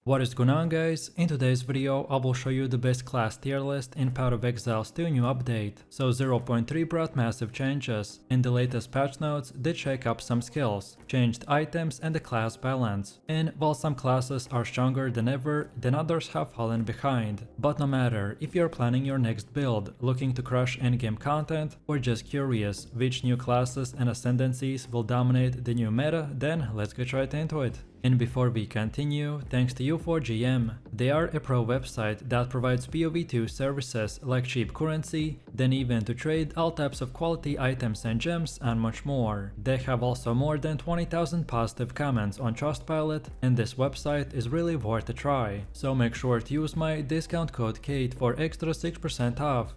What is going on, guys? In today's video I will show you the best class tier list in Path of Exile's 2 new update. So 0.3 brought massive changes. In the latest patch notes did shake up some skills, changed items and the class balance. And while some classes are stronger than ever, then others have fallen behind. But no matter if you're planning your next build, looking to crush endgame content, or just curious which new classes and ascendancies will dominate the new meta, then let's get right into it. And before we continue, thanks to U4GM. They are a pro website that provides PoE2 services like cheap currency, then even to trade all types of quality items and gems and much more. They have also more than 20,000 positive comments on Trustpilot, and this website is really worth a try. So make sure to use my discount code KATE for extra 6% off.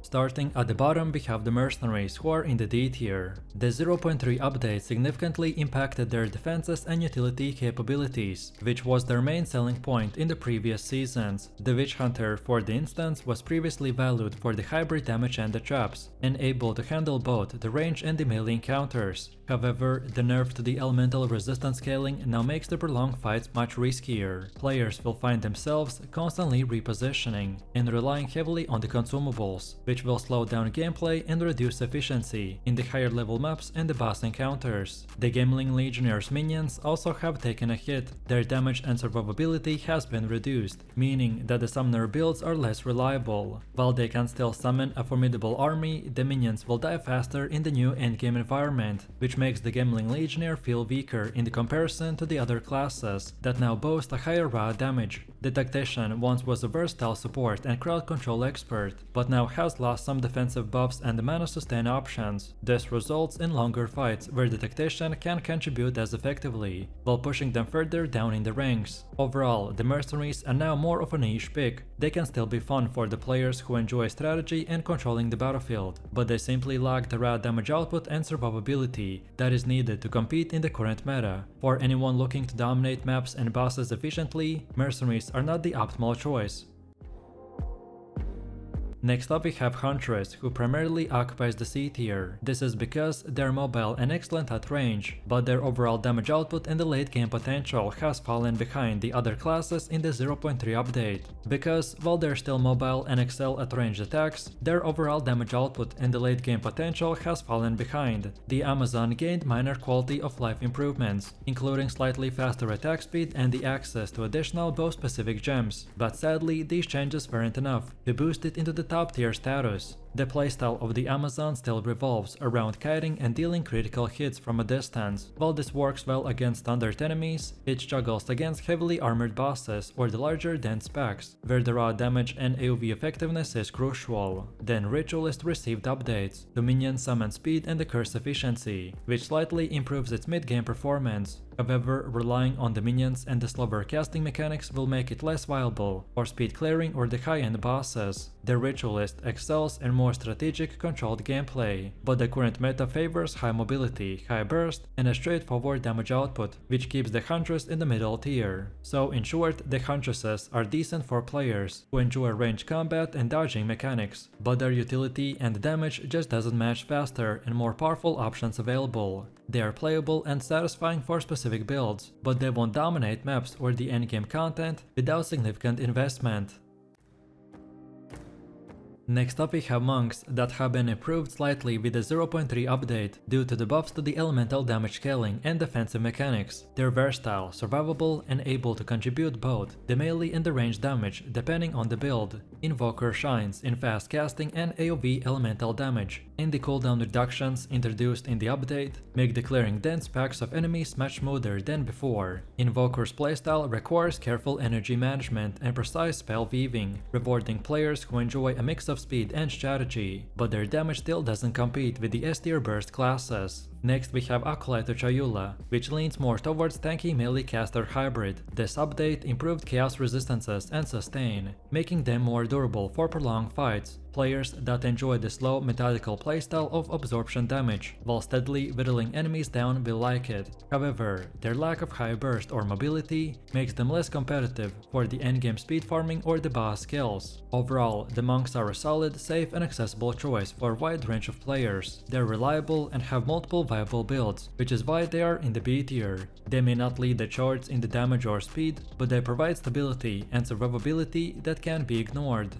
Starting at the bottom we have the Mercenaries, who are in the D tier. The 0.3 update significantly impacted their defenses and utility capabilities, which was their main selling point in the previous seasons. The Witch Hunter, for the instance, was previously valued for the hybrid damage and the traps, and able to handle both the range and the melee encounters. However, the nerf to the elemental resistance scaling now makes the prolonged fights much riskier. Players will find themselves constantly repositioning and relying heavily on the consumables, which will slow down gameplay and reduce efficiency in the higher level maps and the boss encounters. The Gameling Legionnaires minions also have taken a hit. Their damage and survivability has been reduced, meaning that the summoner builds are less reliable. While they can still summon a formidable army, the minions will die faster in the new endgame environment, which makes the Gameling Legionnaire feel weaker in the comparison to the other classes that now boast a higher raw damage. The Tactician once was a versatile support and crowd control expert, but now has lost some defensive buffs and the mana sustain options. This results in longer fights where the Tactician can contribute as effectively, while pushing them further down in the ranks. Overall, the Mercenaries are now more of a niche pick. They can still be fun for the players who enjoy strategy and controlling the battlefield, but they simply lack the raw damage output and survivability that is needed to compete in the current meta. For anyone looking to dominate maps and bosses efficiently, Mercenaries are not the optimal choice. Next up we have Huntress, who primarily occupies the C tier. This is because they're mobile and excellent at range, but their overall damage output and the late game potential has fallen behind the other classes in the 0.3 update. Because while they're still mobile and excel at ranged attacks, their overall damage output and the late game potential has fallen behind. The Amazon gained minor quality of life improvements, including slightly faster attack speed and the access to additional bow specific gems, but sadly these changes weren't enough to boost it into the top tier status. The playstyle of the Amazon still revolves around kiting and dealing critical hits from a distance. While this works well against standard enemies, it struggles against heavily armored bosses or the larger dense packs, where the raw damage and AoE effectiveness is crucial. Then Ritualist received updates to minion summon speed and the curse efficiency, which slightly improves its mid-game performance. However, relying on the minions and the slower casting mechanics will make it less viable for speed clearing or the high-end bosses. The Ritualist excels in more strategic, controlled gameplay, but the current meta favors high mobility, high burst, and a straightforward damage output, which keeps the Huntress in the middle tier. So in short, the Huntresses are decent for players who enjoy ranged combat and dodging mechanics, but their utility and damage just doesn't match faster and more powerful options available. They are playable and satisfying for specific builds, but they won't dominate maps or the endgame content without significant investment. Next up we have monks that have been improved slightly with the 0.3 update due to the buffs to the elemental damage scaling and defensive mechanics. They're versatile, survivable, and able to contribute both the melee and the range damage depending on the build. Invoker shines in fast casting and AoE elemental damage, and the cooldown reductions introduced in the update make the clearing dense packs of enemies much smoother than before. Invoker's playstyle requires careful energy management and precise spell weaving, rewarding players who enjoy a mix of speed and strategy, but their damage still doesn't compete with the S tier burst classes. Next we have Acolyte Chayula, which leans more towards tanky melee caster hybrid. This update improved chaos resistances and sustain, making them more durable for prolonged fights. Players that enjoy the slow, methodical playstyle of absorption damage, while steadily whittling enemies down will like it. However, their lack of high burst or mobility makes them less competitive for the endgame speed farming or the boss kills. Overall, the monks are a solid, safe and accessible choice for a wide range of players. They're reliable and have multiple viable builds, which is why they are in the B tier. They may not lead the charts in the damage or speed, but they provide stability and survivability that can't be ignored.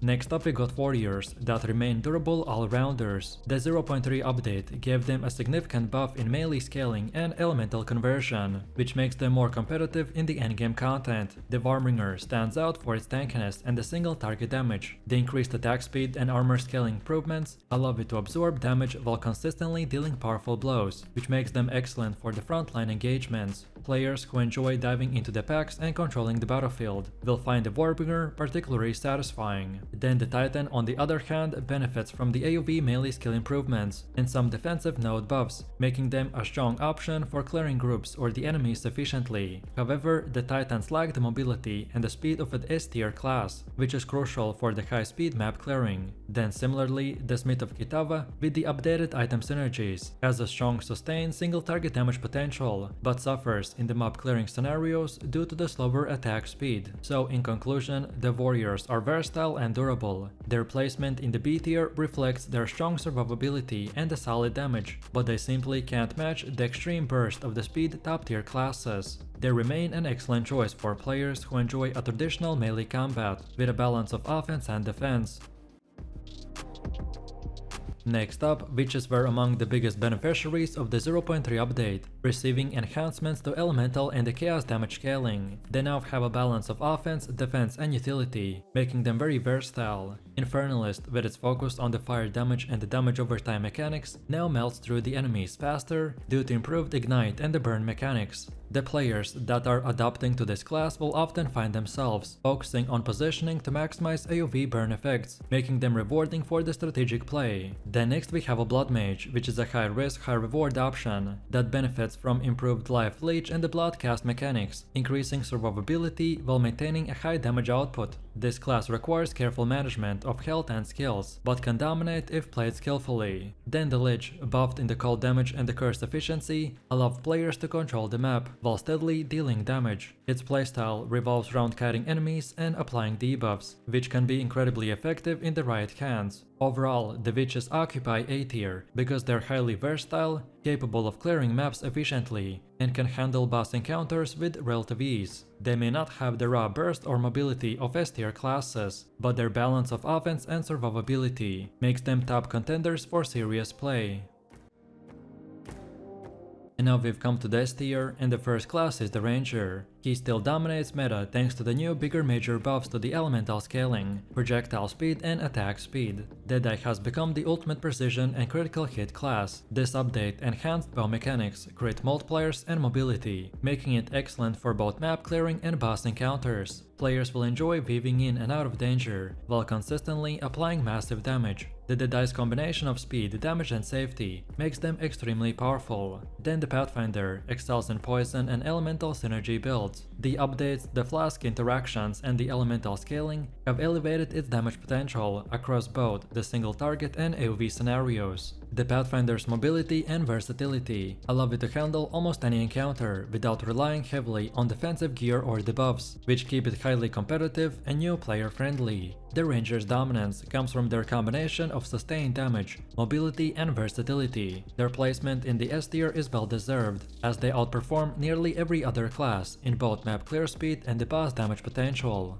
Next up we got warriors that remain durable all-rounders. The 0.3 update gave them a significant buff in melee scaling and elemental conversion, which makes them more competitive in the endgame content. The Warbringer stands out for its tankiness and the single target damage. The increased attack speed and armor scaling improvements allow it to absorb damage while consistently dealing powerful blows, which makes them excellent for the frontline engagements. Players who enjoy diving into the packs and controlling the battlefield will find the Warbringer particularly satisfying. Then the Titan on the other hand benefits from the AoV melee skill improvements and some defensive node buffs, making them a strong option for clearing groups or the enemies efficiently. However, the Titans lack the mobility and the speed of an S tier class, which is crucial for the high speed map clearing. Then similarly, the Smith of Kitava with the updated item synergies has a strong sustained single target damage potential, but suffers in the map clearing scenarios due to the slower attack speed. So in conclusion, the warriors are versatile and durable. Their placement in the B tier reflects their strong survivability and the solid damage, but they simply can't match the extreme burst of the speed top tier classes. They remain an excellent choice for players who enjoy a traditional melee combat with a balance of offense and defense. Next up, witches were among the biggest beneficiaries of the 0.3 update, receiving enhancements to elemental and the chaos damage scaling. They now have a balance of offense, defense and utility, making them very versatile. Infernalist, with its focus on the fire damage and the damage over time mechanics, now melts through the enemies faster due to improved ignite and the burn mechanics. The players that are adapting to this class will often find themselves focusing on positioning to maximize AoV burn effects, making them rewarding for the strategic play. Then next we have a Blood Mage, which is a high risk, high reward option that benefits from improved life leech and the blood cast mechanics, increasing survivability while maintaining a high damage output. This class requires careful management of health and skills, but can dominate if played skillfully. Then the Lich, buffed in the cold damage and the curse efficiency, allow players to control the map while steadily dealing damage. Its playstyle revolves around kiting enemies and applying debuffs, which can be incredibly effective in the right hands. Overall, the witches occupy A tier because they're highly versatile, capable of clearing maps efficiently, and can handle boss encounters with relative ease. They may not have the raw burst or mobility of S tier classes, but their balance of offense and survivability makes them top contenders for serious play. And now we've come to the S tier, and the first class is the Ranger. He still dominates meta thanks to the new bigger major buffs to the elemental scaling, projectile speed and attack speed. Deadeye has become the ultimate precision and critical hit class. This update enhanced bow mechanics, crit multipliers and mobility, making it excellent for both map clearing and boss encounters. Players will enjoy weaving in and out of danger, while consistently applying massive damage. The Deadeye's combination of speed, damage and safety makes them extremely powerful. Then the Pathfinder excels in poison and elemental synergy builds. The updates, the flask interactions and the elemental scaling have elevated its damage potential across both the single target and AoV scenarios. The Pathfinder's mobility and versatility allow it to handle almost any encounter without relying heavily on defensive gear or debuffs, which keep it highly competitive and new player friendly. The Ranger's dominance comes from their combination of sustained damage, mobility and versatility. Their placement in the S tier is well deserved, as they outperform nearly every other class in both map clear speed and the boss damage potential.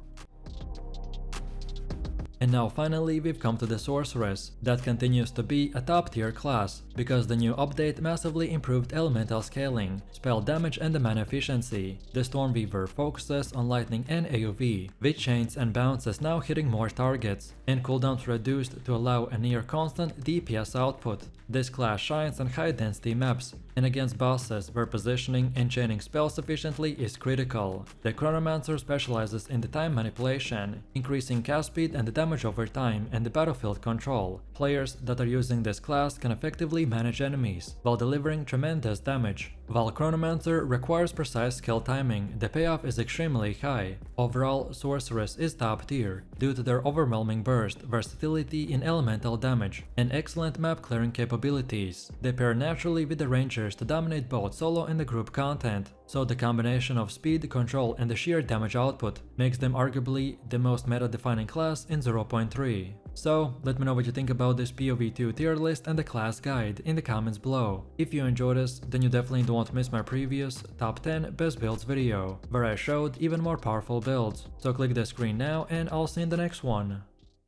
And now finally we've come to the Sorceress, that continues to be a top tier class, because the new update massively improved elemental scaling, spell damage and the mana efficiency. The Stormweaver focuses on lightning and AoV, with chains and bounces now hitting more targets, and cooldowns reduced to allow a near constant DPS output. This class shines on high density maps, and against bosses where positioning and chaining spells efficiently is critical. The Chronomancer specializes in the time manipulation, increasing cast speed and the damage over time and the battlefield control. Players that are using this class can effectively manage enemies, while delivering tremendous damage. While Chronomancer requires precise skill timing, the payoff is extremely high. Overall, Sorceress is top tier, due to their overwhelming burst, versatility in elemental damage, and excellent map clearing capabilities. They pair naturally with the Rangers to dominate both solo and the group content, so the combination of speed, control and the sheer damage output makes them arguably the most meta-defining class in 0.3. So let me know what you think about this PoV2 tier list and the class guide in the comments below. If you enjoyed this, then you definitely don't want to miss my previous top 10 best builds video, where I showed even more powerful builds. So click the screen now and I'll see you in the next one.